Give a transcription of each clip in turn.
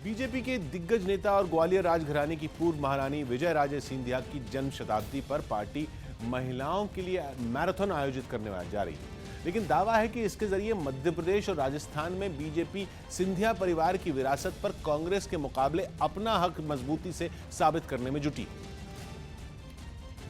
BJP के दिग्गज नेता और ग्वालियर राजघराने की पूर्व महारानी विजय राजे सिंधिया की जन्म शताब्दी पर पार्टी महिलाओं के लिए मैराथन आयोजित करने जा रही है। लेकिन दावा है कि इसके जरिए मध्य प्रदेश और राजस्थान में बीजेपी सिंधिया परिवार की विरासत पर कांग्रेस के मुकाबले अपना हक मजबूती से साबित करने में जुटी,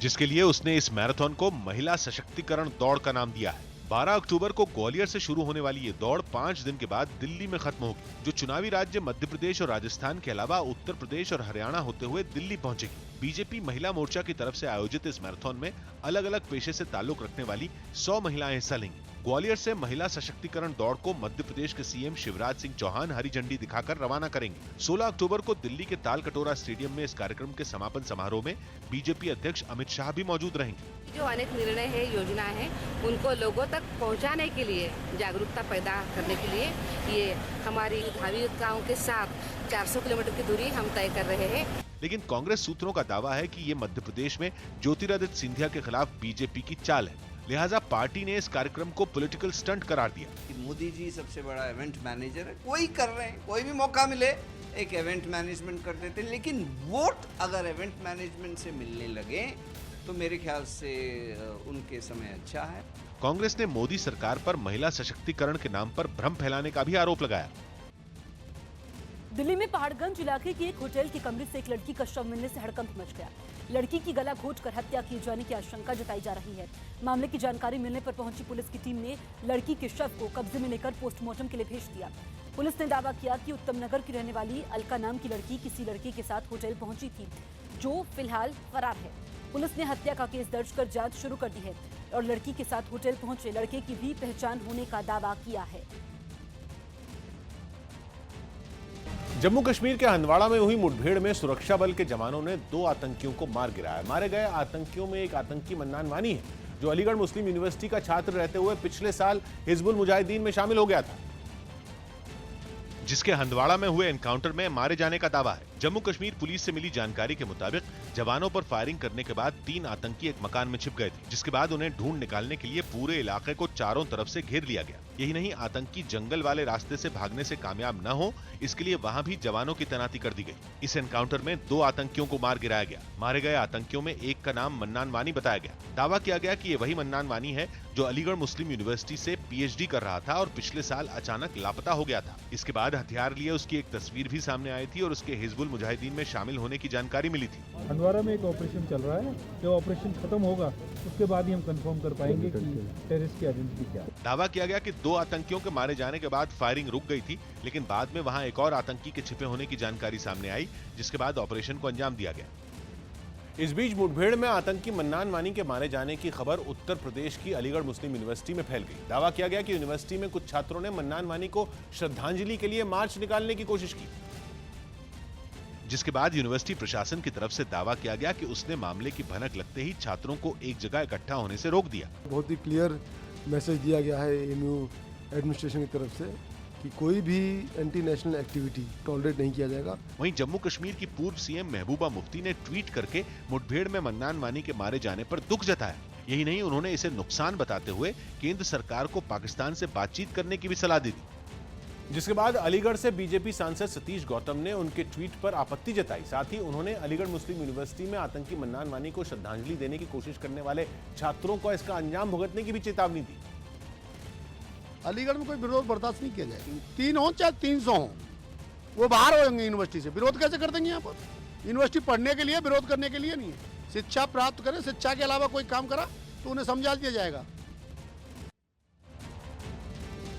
जिसके लिए उसने इस मैराथन को महिला सशक्तिकरण दौड़ का नाम दिया है। 12 अक्टूबर को ग्वालियर से शुरू होने वाली ये दौड़ 5 दिन के बाद दिल्ली में खत्म होगी, जो चुनावी राज्य मध्य प्रदेश और राजस्थान के अलावा उत्तर प्रदेश और हरियाणा होते हुए दिल्ली पहुंचेगी। बीजेपी महिला मोर्चा की तरफ से आयोजित इस मैराथन में अलग अलग पेशे से ताल्लुक रखने वाली 100 महिलाएं हिस्सा लेंगी। ग्वालियर से महिला सशक्तिकरण दौड़ को मध्य प्रदेश के सीएम शिवराज सिंह चौहान हरी झंडी दिखाकर रवाना करेंगे। 16 अक्टूबर को दिल्ली के तालकटोरा स्टेडियम में इस कार्यक्रम के समापन समारोह में बीजेपी अध्यक्ष अमित शाह भी मौजूद रहेंगे। जो अनेक निर्णय है, योजना है, उनको लोगों तक पहुंचाने के लिए, जागरूकता पैदा करने के लिए ये हमारी भावी युवकाओं के साथ 400 किलोमीटर की दूरी हम तय कर रहे हैं। लेकिन कांग्रेस सूत्रों का दावा है कि ये मध्य प्रदेश में ज्योतिरादित्य सिंधिया के खिलाफ बीजेपी की चाल है, लिहाजा पार्टी ने इस कार्यक्रम को पॉलिटिकल स्टंट करार दिया। मोदी जी सबसे बड़ा इवेंट मैनेजर है, वही कर रहे हैं, कोई भी मौका मिले एक इवेंट मैनेजमेंट कर देते हैं। लेकिन वोट अगर इवेंट मैनेजमेंट से मिलने लगे तो मेरे ख्याल से उनके समय अच्छा है। कांग्रेस ने मोदी सरकार पर महिला सशक्तिकरण के नाम पर भ्रम फैलाने का भी आरोप लगाया। दिल्ली में पहाड़गंज इलाके के एक होटल के कमरे से एक लड़की का शव मिलने से हड़कंप मच गया। लड़की की गला घोंटकर हत्या किए जाने की आशंका जताई जा रही है। मामले की जानकारी मिलने पर पहुंची पुलिस की टीम ने लड़की के शव को कब्जे में लेकर पोस्टमार्टम के लिए भेज दिया। पुलिस ने दावा किया कि उत्तम नगर की रहने वाली अलका नाम की लड़की किसी लड़के के साथ होटल पहुंची थी, जो फिलहाल फरार है। पुलिस ने हत्या का केस दर्ज कर जांच शुरू कर दी है और लड़की के साथ होटल पहुंचे लड़के की भी पहचान होने का दावा किया है। जम्मू कश्मीर के हंदवाड़ा में हुई मुठभेड़ में सुरक्षा बल के जवानों ने 2 आतंकियों को मार गिराया। मारे गए आतंकियों में एक आतंकी मन्नान वानी है, जो अलीगढ़ मुस्लिम यूनिवर्सिटी का छात्र रहते हुए पिछले साल हिजबुल मुजाहिदीन में शामिल हो गया था, जिसके हंदवाड़ा में हुए एनकाउंटर में मारे जाने का दावा है। जम्मू कश्मीर पुलिस से मिली जानकारी के मुताबिक जवानों पर फायरिंग करने के बाद 3 आतंकी एक मकान में छिप गए थे, जिसके बाद उन्हें ढूंढ निकालने के लिए पूरे इलाके को चारों तरफ से घेर लिया गया। यही नहीं, आतंकी जंगल वाले रास्ते से भागने से कामयाब न हो, इसके लिए वहां भी जवानों की तैनाती कर दी गई। इस एनकाउंटर में 2 आतंकियों को मार गिराया गया। मारे गए आतंकियों में एक का नाम मन्नान वानी बताया गया। दावा किया गया कि ये वही मन्नान वानी है जो अलीगढ़ मुस्लिम यूनिवर्सिटी से पीएचडी कर रहा था और पिछले साल अचानक लापता हो गया था। इसके बाद हथियार लिए उसकी एक तस्वीर भी सामने आई थी और उसके हिजबुल मुजाहिदीन में शामिल होने की जानकारी मिली थी। हंदवाड़ा में एक ऑपरेशन चल रहा है, जब ऑपरेशन खत्म होगा उसके बाद ही हम कंफर्म कर पाएंगे कि टेररिस्ट की आइडेंटिटी क्या है। दावा किया गया कि 2 आतंकियों के मारे जाने के बाद फायरिंग रुक गई थी, लेकिन बाद में वहां एक और आतंकी के छिपे होने की जानकारी सामने आई, जिसके बाद ऑपरेशन को अंजाम दिया गया। इस बीच मुठभेड़ में आतंकी मन्नान वानी के मारे जाने की खबर उत्तर प्रदेश की अलीगढ़ मुस्लिम यूनिवर्सिटी में फैल गई। दावा किया गया कि यूनिवर्सिटी में कुछ छात्रों ने मन्नान वानी को श्रद्धांजलि के लिए मार्च निकालने की कोशिश की, जिसके बाद यूनिवर्सिटी प्रशासन की तरफ से दावा किया गया कि उसने मामले की भनक लगते ही छात्रों को एक जगह इकट्ठा होने से रोक दिया। बहुत ही क्लियर मैसेज दिया गया है एएमयू एडमिनिस्ट्रेशन की तरफ से कि कोई भी एंटी नेशनल एक्टिविटी टॉलरेट नहीं किया जाएगा। वहीं जम्मू कश्मीर की पूर्व सीएम महबूबा मुफ्ती ने ट्वीट करके मुठभेड़ में मन्नान वानी के मारे जाने पर दुख जताया। यही नहीं, उन्होंने इसे नुकसान बताते हुए केंद्र सरकार को पाकिस्तान से बातचीत करने की भी सलाह दी। जिसके बाद अलीगढ़ से बीजेपी सांसद सतीश गौतम ने उनके ट्वीट पर आपत्ति जताई। साथ ही उन्होंने अलीगढ़ मुस्लिम यूनिवर्सिटी में आतंकी मन्नान वानी को श्रद्धांजलि देने की कोशिश करने वाले छात्रों को इसका अंजाम भुगतने की भी चेतावनी दी। अलीगढ़ में कोई विरोध बर्दाश्त नहीं किया जाएगा। 3 हो चाहे 300 हो, वो बाहर होंगे यूनिवर्सिटी से। विरोध कैसे कर देंगे? यहाँ पर यूनिवर्सिटी पढ़ने के लिए, विरोध करने के लिए नहीं है। शिक्षा प्राप्त करें, शिक्षा के अलावा कोई काम करा तो उन्हें समझा दिया जाएगा।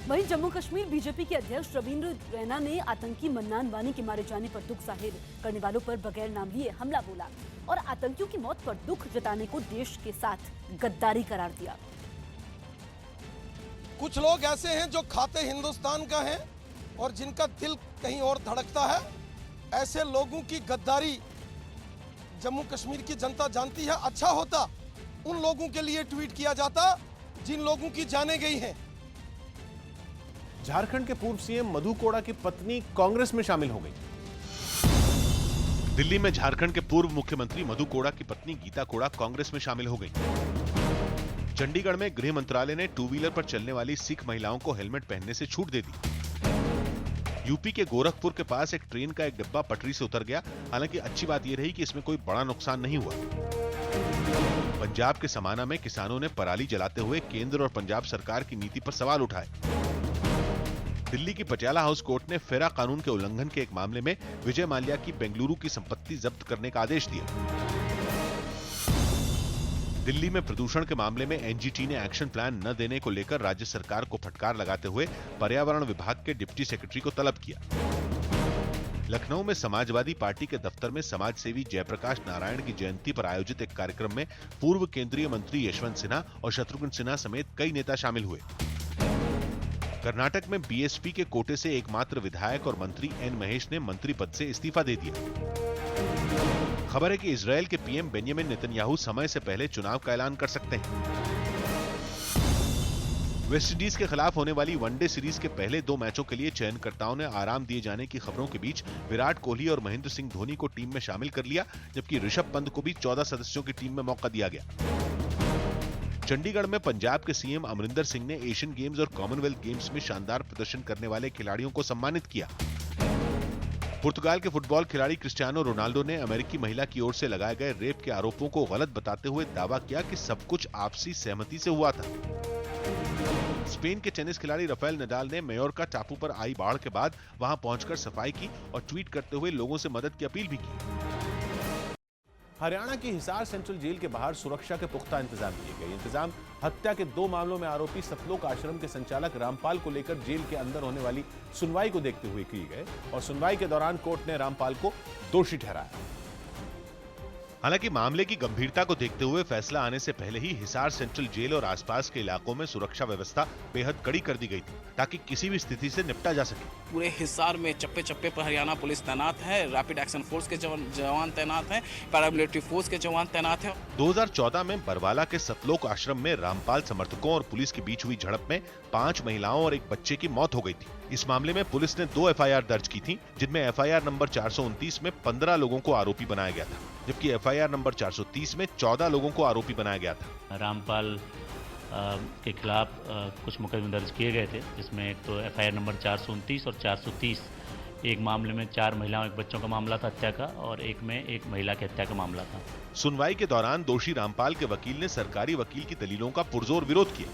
वहीं जम्मू कश्मीर बीजेपी के अध्यक्ष रविंद्र रैना ने आतंकी मन्नान वानी के मारे जाने पर दुख जाहिर करने वालों पर बगैर नाम लिए हमला बोला और आतंकियों की मौत पर दुख जताने को देश के साथ गद्दारी करार दिया। कुछ लोग ऐसे हैं जो खाते हिंदुस्तान का हैं और जिनका दिल कहीं और धड़कता है। ऐसे लोगों की गद्दारी जम्मू कश्मीर की जनता जानती है। अच्छा होता उन लोगों के लिए ट्वीट किया जाता जिन लोगों की जाने गई हैं। झारखंड के पूर्व सीएम मधु कोड़ा की पत्नी कांग्रेस में शामिल हो गई। दिल्ली में झारखंड के पूर्व मुख्यमंत्री मधु कोड़ा की पत्नी गीता कोड़ा कांग्रेस में शामिल हो गई। चंडीगढ़ में गृह मंत्रालय ने 2 व्हीलर पर चलने वाली सिख महिलाओं को हेलमेट पहनने से छूट दे दी। यूपी के गोरखपुर के पास एक ट्रेन का एक डिब्बा पटरी से उतर गया। हालांकि अच्छी बात यह रही कि इसमें कोई बड़ा नुकसान नहीं हुआ। पंजाब के समाना में किसानों ने पराली जलाते हुए केंद्र और पंजाब सरकार की नीति पर सवाल उठाए। दिल्ली की पटियाला हाउस कोर्ट ने फेरा कानून के उल्लंघन के एक मामले में विजय माल्या की बेंगलुरु की संपत्ति जब्त करने का आदेश दिया। दिल्ली में प्रदूषण के मामले में एनजीटी ने एक्शन प्लान न देने को लेकर राज्य सरकार को फटकार लगाते हुए पर्यावरण विभाग के डिप्टी सेक्रेटरी को तलब किया। लखनऊ में समाजवादी पार्टी के दफ्तर में समाज सेवी जयप्रकाश नारायण की जयंती पर आयोजित एक कार्यक्रम में पूर्व केंद्रीय मंत्री यशवंत सिन्हा और शत्रुघ्न सिन्हा समेत कई नेता शामिल हुए। कर्नाटक में बीएसपी के कोटे से एकमात्र विधायक और मंत्री एन महेश ने मंत्री पद से इस्तीफा दे दिया। खबर है कि इजरायल के पीएम बेंजामिन नेतन्याहू समय से पहले चुनाव का ऐलान कर सकते हैं। वेस्टइंडीज के खिलाफ होने वाली वनडे सीरीज के पहले 2 मैचों के लिए चयनकर्ताओं ने आराम दिए जाने की खबरों के बीच विराट कोहली और महेंद्र सिंह धोनी को टीम में शामिल कर लिया, जबकि ऋषभ पंत को भी 14 सदस्यों की टीम में मौका दिया गया। चंडीगढ़ में पंजाब के सीएम अमरिंदर सिंह ने एशियन गेम्स और कॉमनवेल्थ गेम्स में शानदार प्रदर्शन करने वाले खिलाड़ियों को सम्मानित किया। पुर्तगाल के फुटबॉल खिलाड़ी क्रिस्टियानो रोनाल्डो ने अमेरिकी महिला की ओर से लगाए गए रेप के आरोपों को गलत बताते हुए दावा किया कि सब कुछ आपसी सहमति से हुआ था। स्पेन के टेनिस खिलाड़ी राफेल नडाल ने मेयोर्का टापू पर आई बाढ़ के बाद वहां पहुंचकर सफाई की और ट्वीट करते हुए लोगों से मदद की अपील भी की। हरियाणा की हिसार सेंट्रल जेल के बाहर सुरक्षा के पुख्ता इंतजाम किए गए। इंतजाम हत्या के 2 मामलों में आरोपी सतलोक आश्रम के संचालक रामपाल को लेकर जेल के अंदर होने वाली सुनवाई को देखते हुए किए गए और सुनवाई के दौरान कोर्ट ने रामपाल को दोषी ठहराया। हालांकि मामले की गंभीरता को देखते हुए फैसला आने से पहले ही हिसार सेंट्रल जेल और आसपास के इलाकों में सुरक्षा व्यवस्था बेहद कड़ी कर दी गई थी, ताकि किसी भी स्थिति से निपटा जा सके। पूरे हिसार में चप्पे चप्पे पर हरियाणा पुलिस तैनात है, रैपिड एक्शन फोर्स के जवान तैनात हैं, पैरामिलिट्री फोर्स के जवान तैनात हैं। 2014 में बरवाला के सतलोक आश्रम में रामपाल समर्थकों और पुलिस के बीच हुई झड़प में 5 महिलाओं और एक बच्चे की मौत हो गई थी। इस मामले में पुलिस ने 2 एफआईआर दर्ज की थी, जिनमें एफआईआर नंबर 429 में 15 लोगों को आरोपी बनाया गया था, जबकि एफआईआर नंबर 430 में 14 लोगों को आरोपी बनाया गया था। रामपाल के खिलाफ कुछ मुकदमे दर्ज किए गए थे, जिसमें एक तो एफआईआर नंबर 429 और 430, एक मामले में 4 महिलाओं एक बच्चों का मामला था हत्या का, और एक में एक महिला की हत्या का मामला था। सुनवाई के दौरान दोषी रामपाल के वकील ने सरकारी वकील की दलीलों का पुरजोर विरोध किया,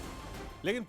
लेकिन